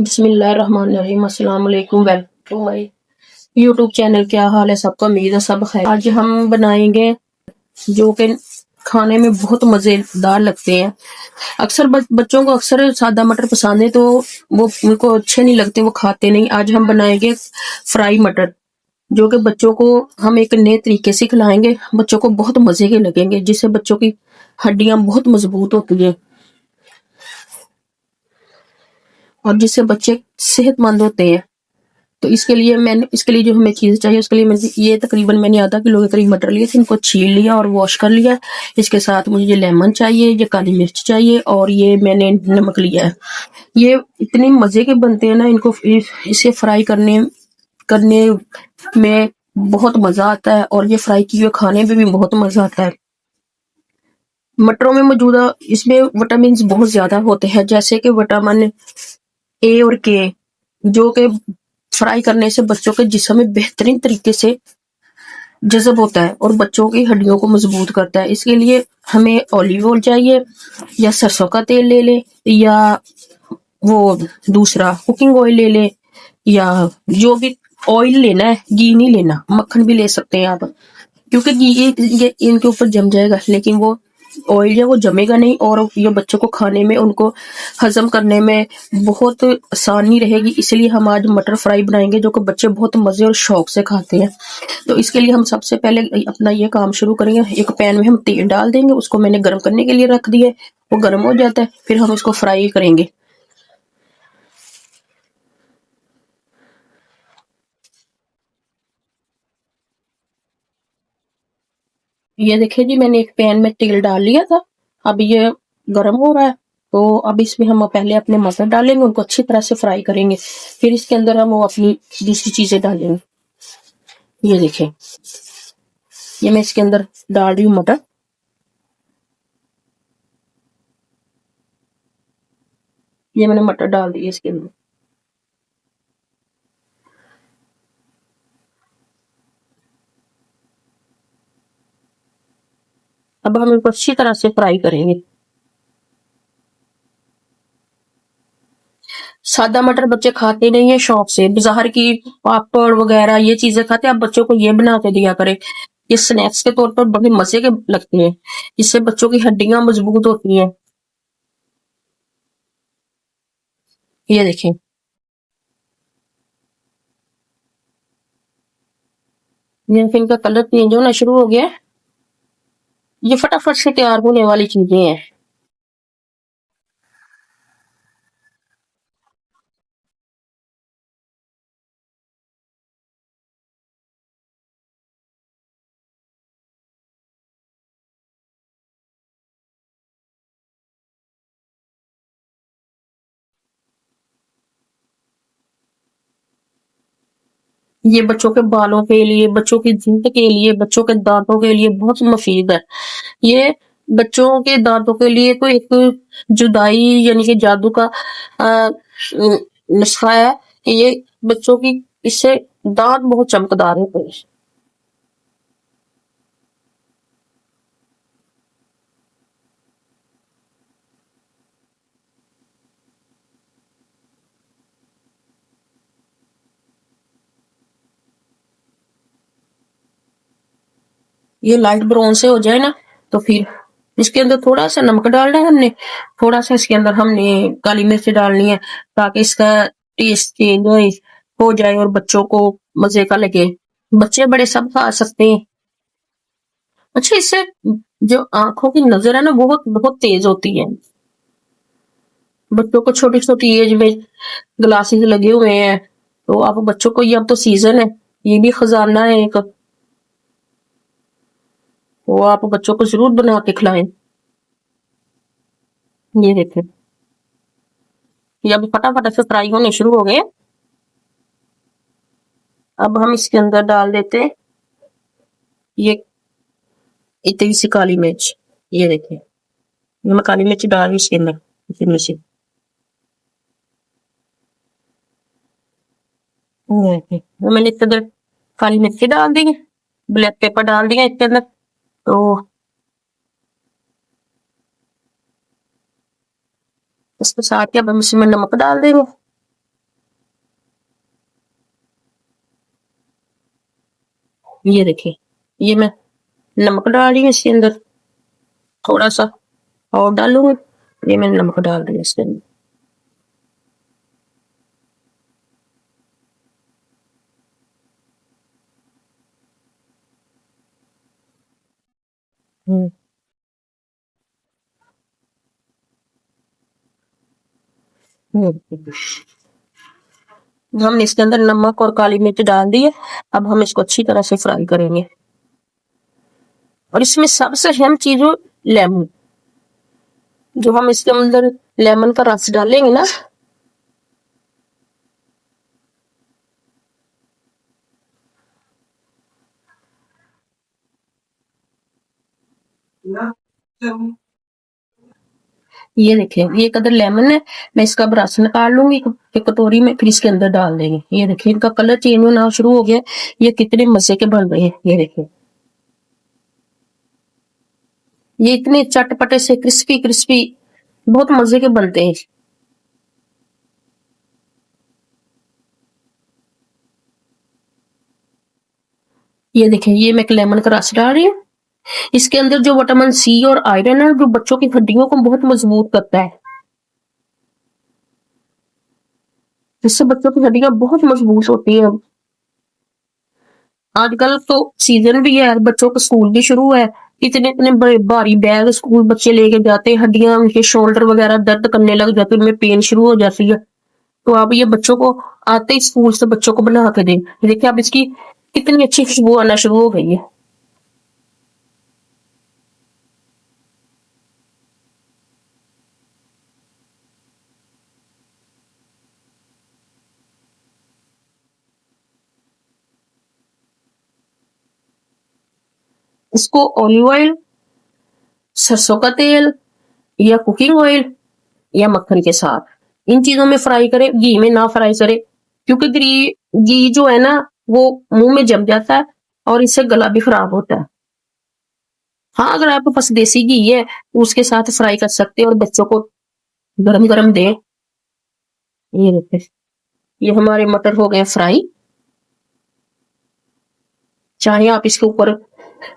बिस्मिल्लाहिर्रहमानिर्रहीम। अस्सलाम वालेकुम। Welcome to my YouTube channel. क्या हाल है सबका? उम्मीद है सब खैर। आज हम बनाएंगे जो कि खाने में बहुत मजेदार लगते हैं। अक्सर बच्चों को अक्सर सादा मटर पसंद है, तो वो उनको अच्छे नहीं लगते, वो खाते नहीं। आज हम बनाएंगे फ्राई मटर, जो कि बच्चों को हम एक नए तरीके से खिलाएंगे। बच्चों को बहुत मजे के लगेंगे, जिससे बच्चों की हड्डियां बहुत मजबूत होती है और जिससे बच्चे सेहतमंद होते हैं। तो इसके लिए जो हमें चीज़ चाहिए, उसके लिए मैंने आधा किलो के करीब मटर लिए थे। इनको छील लिया और वॉश कर लिया। इसके साथ मुझे ये लेमन चाहिए, ये काली मिर्च चाहिए और ये मैंने नमक लिया है। ये इतने मज़े के बनते हैं ना, इसे फ्राई करने करने में बहुत मज़ा आता है और ये फ्राई किए हुए खाने में भी बहुत मज़ा आता है। मटरों में मौजूदा इसमें विटामिन बहुत ज़्यादा होते हैं, जैसे कि विटामिन ए और के, जो कि फ्राई करने से बच्चों के जिस्म में बेहतरीन तरीके से जज़ब होता है और बच्चों की हड्डियों को मजबूत करता है। इसके लिए हमें ऑलिव ऑयल चाहिए, या सरसों का तेल ले लें, या वो दूसरा कुकिंग ऑयल ले लें, या जो भी ऑयल लेना है। घी नहीं लेना, मक्खन भी ले सकते हैं आप, क्योंकि घी ये इनके ऊपर जम जाएगा, लेकिन वो ऑयल है वो जमेगा नहीं और ये बच्चों को खाने में, उनको हजम करने में बहुत आसानी रहेगी। इसलिए हम आज मटर फ्राई बनाएंगे, जो कि बच्चे बहुत मजे और शौक से खाते हैं। तो इसके लिए हम सबसे पहले अपना ये काम शुरू करेंगे। एक पैन में हम तेल डाल देंगे, उसको मैंने गर्म करने के लिए रख दिया है। वो गर्म हो जाता है, फिर हम इसको फ्राई करेंगे। ये देखिए जी, मैंने एक पैन में तेल डाल लिया था। अब ये गर्म हो रहा है, तो अब इसमें हम पहले अपने मटर डालेंगे, उनको अच्छी तरह से फ्राई करेंगे। फिर इसके अंदर हम वो अपनी दूसरी चीजें डालेंगे। ये देखिए, ये मैं इसके अंदर डाल रही हूँ मटर। ये मैंने मटर डाल दिए इसके अंदर। अब हम इनको अच्छी तरह से फ्राई करेंगे। सादा मटर बच्चे खाते नहीं है शौक से, बाजार की पापड़ वगैरह ये चीजें खाते हैं। आप बच्चों को ये बना के दिया करें, ये स्नैक्स के तौर पर बड़े मजे के लगते हैं। इससे बच्चों की हड्डियां मजबूत होती हैं। ये देखें, ये इनका कलर चेंज होना शुरू हो गया है। ये फटाफट से तैयार होने वाली चीजें हैं। ये बच्चों के बालों के लिए, बच्चों की जिल्द के लिए, बच्चों के दांतों के लिए बहुत मुफीद है। ये बच्चों के दांतों के लिए तो एक जुदाई यानी कि जादू का नुस्खा है। ये बच्चों की, इससे दांत बहुत चमकदार होते हैं। ये लाइट ब्राउन से हो जाए ना, तो फिर इसके अंदर थोड़ा सा नमक डालना है हमने। थोड़ा सा इसके अंदर हमने काली मिर्च डालनी है, ताकि इसका टेस्ट चेंज हो जाए और बच्चों को मजे का लगे। बच्चे बड़े सब खा सकते हैं। अच्छा, इससे जो आंखों की नजर है ना, बहुत बहुत तेज होती है। बच्चों को छोटी छोटी एज में ग्लासेस लगे हुए हैं, तो आप बच्चों को, ये अब तो सीजन है, ये भी खजाना है एक, तो आप बच्चों को जरूर बना के खिलाएं। ये देखें, ये अभी फटाफट से फ्राई होने शुरू हो गए। अब हम इसके अंदर डाल देते हैं ये इतनी सी काली मिर्च। ये देखें, ये मैं काली मिर्च डाल रही हूँ इसके अंदर, इसी में से। ये देखें, तो मैंने इसके अंदर काली मिर्च डाल दी है, ब्लैक पेपर डाल दिया इसके अंदर। तो इसके साथ ही अब हम इसमें नमक डाल देंगे। ये देखिए, ये मैं नमक डाल रही हूँ इसके अंदर, थोड़ा सा और डालूंगी। ये मैंने नमक डाल दिया इसके अंदर। हम्म, हम्म। हमने इसके अंदर नमक और काली मिर्च डाल दी है। अब हम इसको अच्छी तरह से फ्राई करेंगे। और इसमें सबसे अहम चीज हो लेमन। जो हम इसके अंदर लेमन का रस डालेंगे ना, ये देखिए, ये कदर लेमन है। मैं इसका अब रस निकाल लूंगी एक कटोरी में, फिर इसके अंदर डाल देंगे। ये देखिए, इनका कलर चेंज होना शुरू हो गया। ये कितने मजे के बन रहे हैं, ये देखिए। ये इतने चटपटे से क्रिस्पी क्रिस्पी बहुत मजे के बनते हैं। ये देखिए, ये मैं लेमन का रस डाल रही हूँ। इसके अंदर जो विटामिन सी और आयरन है, जो बच्चों की हड्डियों को बहुत मजबूत करता है, जिससे बच्चों की हड्डियां बहुत मजबूत होती है। आजकल तो सीजन भी है, बच्चों का स्कूल भी शुरू है। इतने इतने बड़े भारी बैग स्कूल बच्चे लेके जाते हैं, हड्डियां उनके शोल्डर वगैरह दर्द करने लग जाती है, उनमें पेन शुरू हो जाती है। तो आप ये बच्चों को आते ही स्कूल से बच्चों को बना के दें। देखिए, अब इसकी कितनी अच्छी खुशबू आना शुरू हो गई है। इसको ऑलिव ऑयल, सरसों का तेल या कुकिंग ऑयल या मक्खन के साथ इन चीजों में फ्राई करें, घी में ना फ्राई करें। क्योंकि घी जो है ना, वो मुंह में जम जाता है और इससे गला भी खराब होता है। हाँ, अगर आपके पास देसी घी है तो उसके साथ फ्राई कर सकते हैं और बच्चों को गरम गरम दें। ये देखिए, ये हमारे मटर हो गए फ्राई। चाहे आप इसके ऊपर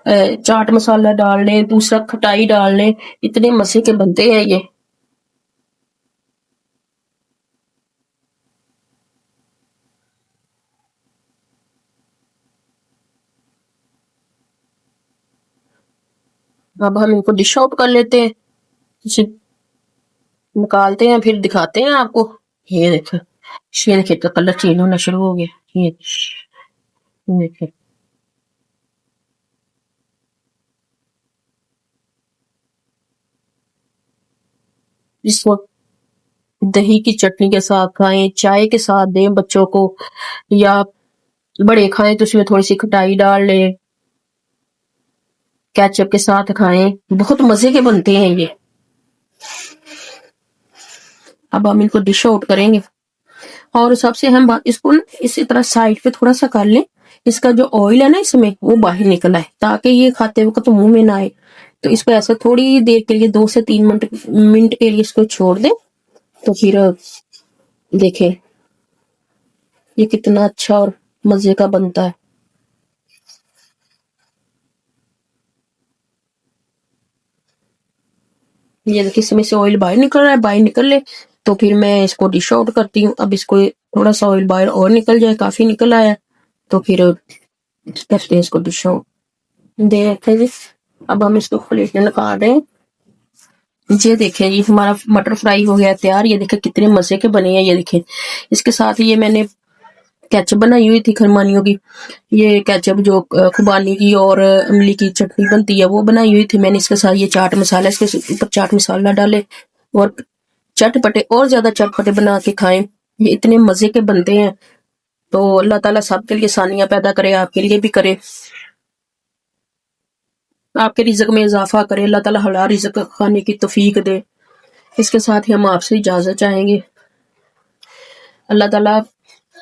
चाट मसाला डाल लें, दूसरा खटाई डाल लें, इतने मजे के बनते हैं ये। अब हम इनको डिश आउट कर लेते हैं, इसे निकालते हैं, फिर दिखाते हैं आपको। ये देखो, ये देखिए, तो कलर चेंज होना शुरू हो गया। ये देखिए, इसको दही की चटनी के साथ खाएं, चाय के साथ दें बच्चों को, या बड़े खाएं तो उसमें थोड़ी सी खटाई डाल लें, केचप के साथ खाएं। बहुत मजे के बनते हैं ये। अब हम इनको डिश आउट करेंगे। और सबसे अहम बात, इसको ना इसी तरह साइड पे थोड़ा सा कर लें। इसका जो ऑयल है ना इसमें, वो बाहर निकल आए, ताकि ये खाते वक्त तो मुंह में ना आए। तो इसको ऐसे थोड़ी देर के लिए 2 से 3 मिनट के लिए इसको छोड़ दें। तो फिर देखें, ये कितना अच्छा और मजे का बनता है। ये देखिए, इसमें से ऑयल बाहर निकल रहा है। बाहर निकल ले तो फिर मैं इसको डिश आउट करती हूँ। अब इसको थोड़ा सा ऑयल बाहर और निकल जाए, काफी निकल आया, तो फिर करते हैं इसको डिश आउट। देखते जी, अब हम इसको प्लेट में निकाल रहे हैं। ये देखिए, ये हमारा मटर फ्राई हो गया तैयार। ये देखिए कितने मजे के बने हैं। ये देखिए, इसके साथ ये मैंने केचप बनाई हुई थी खरमानियों की। ये केचप जो खुबानी की और इमली की चटनी बनती है, वो बनाई हुई थी मैंने। इसके साथ ये चाट मसाला, इसके ऊपर चाट मसाला डाले और चटपटे और ज्यादा चटपटे बना के खाएं। ये इतने मजे के बनते हैं। तो अल्लाह ताला सबके लिए आसानियां पैदा करे, आपके लिए भी करे, आपके रिज़्क में इजाफा करे, अल्लाह ताला हलाल रिज़्क खाने की तौफीक दे। इसके साथ ही हम आपसे इजाजत चाहेंगे। अल्लाह ताला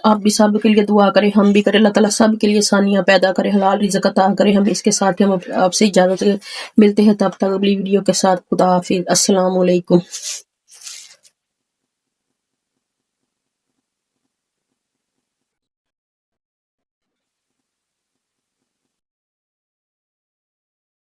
आप भी सब के लिए दुआ करें, हम भी करें। अल्लाह ताला सब के लिए आसानियां पैदा करे, हलाल रिज़्क अता करे। हम इसके साथ ही हम आपसे इजाजत मिलते हैं, तब तक अगली वीडियो के साथ। खुदा हाफिज, अस्सलाम वालेकुम।